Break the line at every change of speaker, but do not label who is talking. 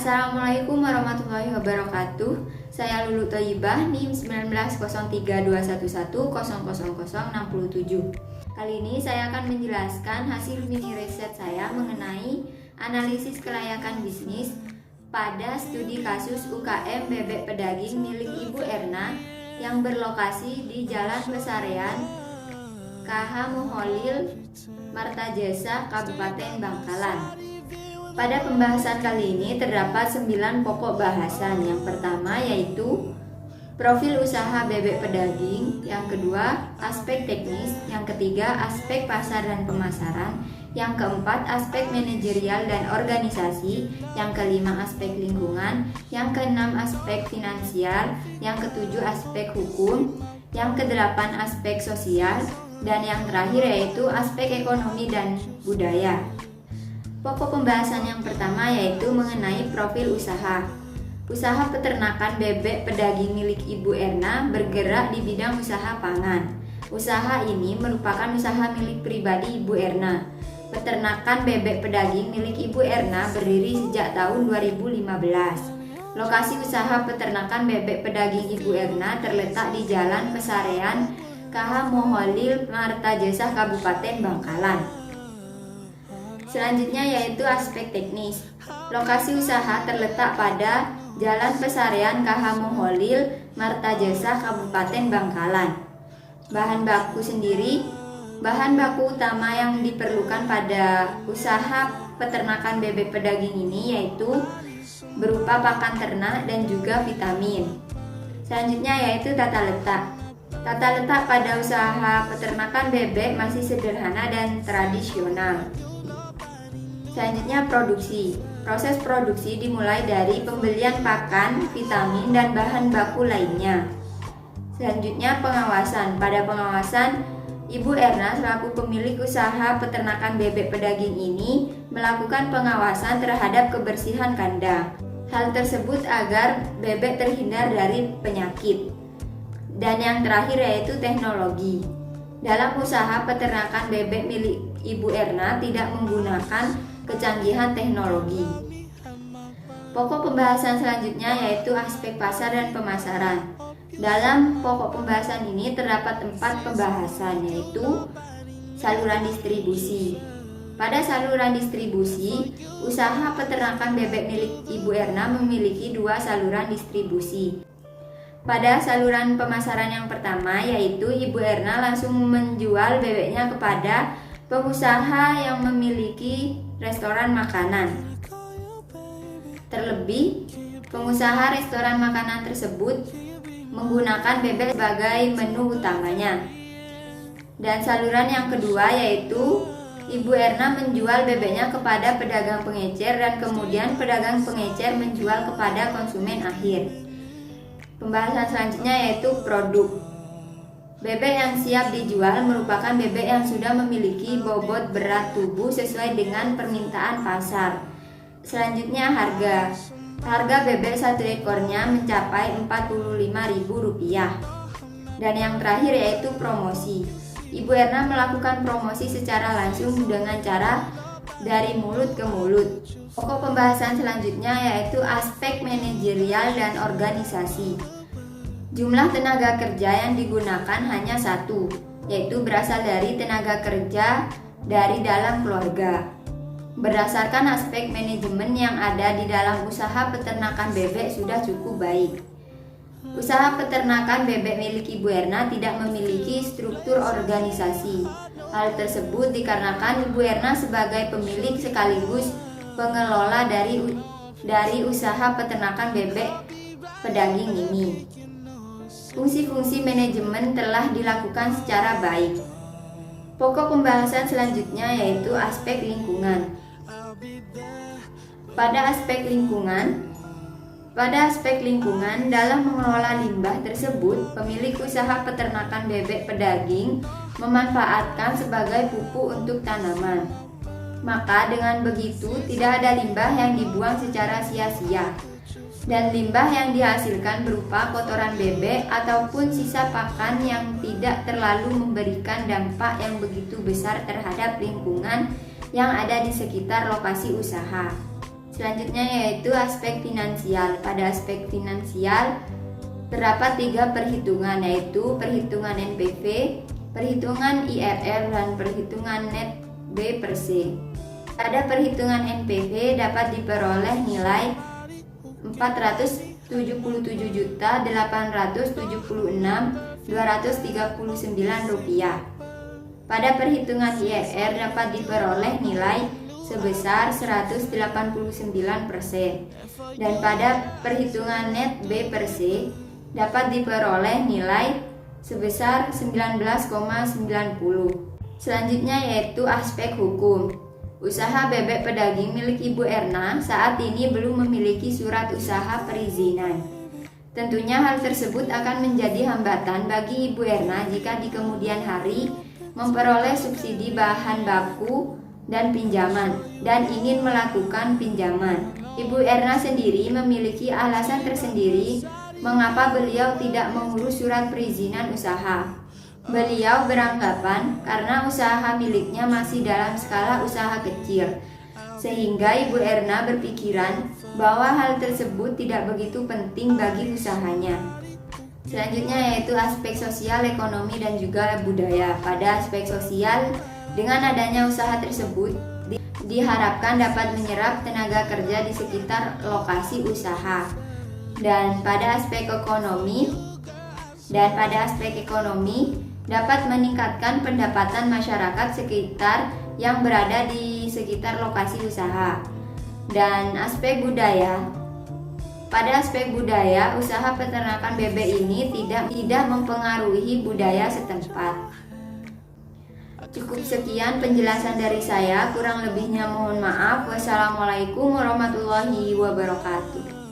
Assalamualaikum warahmatullahi wabarakatuh. Saya Lulu Thayyibah, NIM 190321100067. Kali ini saya akan menjelaskan hasil mini riset saya mengenai analisis kelayakan bisnis pada studi kasus UKM bebek pedaging milik Ibu Erna yang berlokasi di Jalan Pesarean, KH Muholil, Martajasa, Kabupaten Bangkalan. Pada pembahasan kali ini terdapat 9 pokok bahasan. Yang pertama yaitu profil usaha bebek pedaging, yang kedua aspek teknis, yang ketiga aspek pasar dan pemasaran, yang keempat aspek manajerial dan organisasi, yang kelima aspek lingkungan, yang keenam aspek finansial, yang ketujuh aspek hukum, yang kedelapan aspek sosial, dan yang terakhir yaitu aspek ekonomi dan budaya. Pokok pembahasan yang pertama yaitu mengenai profil usaha. Usaha peternakan bebek pedaging milik Ibu Erna bergerak di bidang usaha pangan. Usaha ini merupakan usaha milik pribadi Ibu Erna. Peternakan bebek pedaging milik Ibu Erna berdiri sejak tahun 2015. Lokasi usaha peternakan bebek pedaging Ibu Erna terletak di Jalan Pesarean, KH Muholil, Martajasa, Kabupaten Bangkalan. Selanjutnya yaitu aspek teknis. Lokasi usaha terletak pada Jalan Pesarean, KH Muholil, Martajasa, Kabupaten Bangkalan. Bahan baku sendiri, bahan baku utama yang diperlukan pada usaha peternakan bebek pedaging ini yaitu berupa pakan ternak dan juga vitamin. Selanjutnya yaitu tata letak. Tata letak pada usaha peternakan bebek masih sederhana dan tradisional. Selanjutnya produksi. Proses produksi dimulai dari pembelian pakan, vitamin, dan bahan baku lainnya. Selanjutnya pengawasan. Pada pengawasan, Ibu Erna selaku pemilik usaha peternakan bebek pedaging ini melakukan pengawasan terhadap kebersihan kandang. Hal tersebut agar bebek terhindar dari penyakit. Dan yang terakhir yaitu teknologi. Dalam usaha peternakan bebek milik Ibu Erna tidak menggunakan kecanggihan teknologi. Pokok pembahasan selanjutnya yaitu aspek pasar dan pemasaran. Dalam pokok pembahasan ini terdapat 4 pembahasan yaitu saluran distribusi. Pada saluran distribusi, usaha peternakan bebek milik Ibu Erna memiliki 2 saluran distribusi. Pada saluran pemasaran yang pertama yaitu Ibu Erna langsung menjual bebeknya kepada pengusaha yang memiliki restoran makanan. Terlebih, pengusaha restoran makanan tersebut menggunakan bebek sebagai menu utamanya. Dan saluran yang kedua yaitu Ibu Erna menjual bebeknya kepada pedagang pengecer dan kemudian pedagang pengecer menjual kepada konsumen akhir. Pembahasan selanjutnya yaitu produk. Bebek yang siap dijual merupakan bebek yang sudah memiliki bobot berat tubuh sesuai dengan permintaan pasar. Selanjutnya harga. Harga bebek 1 ekornya mencapai Rp45.000. Dan yang terakhir yaitu promosi. Ibu Erna melakukan promosi secara langsung dengan cara dari mulut ke mulut. Pokok pembahasan selanjutnya yaitu aspek manajerial dan organisasi. Jumlah tenaga kerja yang digunakan hanya 1, yaitu berasal dari tenaga kerja dari dalam keluarga. Berdasarkan aspek manajemen yang ada di dalam usaha peternakan bebek sudah cukup baik. Usaha peternakan bebek milik Ibu Erna tidak memiliki struktur organisasi. Hal tersebut dikarenakan Ibu Erna sebagai pemilik sekaligus pengelola dari usaha peternakan bebek pedaging ini. Fungsi-fungsi manajemen telah dilakukan secara baik. Pokok pembahasan selanjutnya yaitu aspek lingkungan. Pada aspek lingkungan dalam mengelola limbah tersebut, pemilik usaha peternakan bebek pedaging memanfaatkan sebagai pupuk untuk tanaman. Maka dengan begitu tidak ada limbah yang dibuang secara sia-sia. Dan limbah yang dihasilkan berupa kotoran bebek ataupun sisa pakan yang tidak terlalu memberikan dampak yang begitu besar terhadap lingkungan yang ada di sekitar lokasi usaha. Selanjutnya yaitu aspek finansial. Pada aspek finansial terdapat 3 perhitungan, yaitu perhitungan NPV, perhitungan IRR, dan perhitungan net B per C. Pada perhitungan NPV dapat diperoleh nilai Rp477.876.239. Pada perhitungan IRR dapat diperoleh nilai sebesar 189%. Dan pada perhitungan net B per C dapat diperoleh nilai sebesar 19,90. Selanjutnya yaitu aspek hukum. Usaha bebek pedaging milik Ibu Erna saat ini belum memiliki surat usaha perizinan. Tentunya hal tersebut akan menjadi hambatan bagi Ibu Erna jika di kemudian hari memperoleh subsidi bahan baku dan pinjaman dan ingin melakukan pinjaman. Ibu Erna sendiri memiliki alasan tersendiri mengapa beliau tidak mengurus surat perizinan usaha. Beliau beranggapan karena usaha miliknya masih dalam skala usaha kecil, sehingga Ibu Erna berpikiran bahwa hal tersebut tidak begitu penting bagi usahanya. Selanjutnya yaitu aspek sosial, ekonomi, dan juga budaya. Pada aspek sosial, dengan adanya usaha tersebut diharapkan dapat menyerap tenaga kerja di sekitar lokasi usaha. Dan pada aspek ekonomi dapat meningkatkan pendapatan masyarakat sekitar yang berada di sekitar lokasi usaha. Dan aspek budaya, pada aspek budaya, usaha peternakan bebek ini tidak mempengaruhi budaya setempat. Cukup sekian penjelasan dari saya, kurang lebihnya mohon maaf. Wassalamualaikum warahmatullahi wabarakatuh.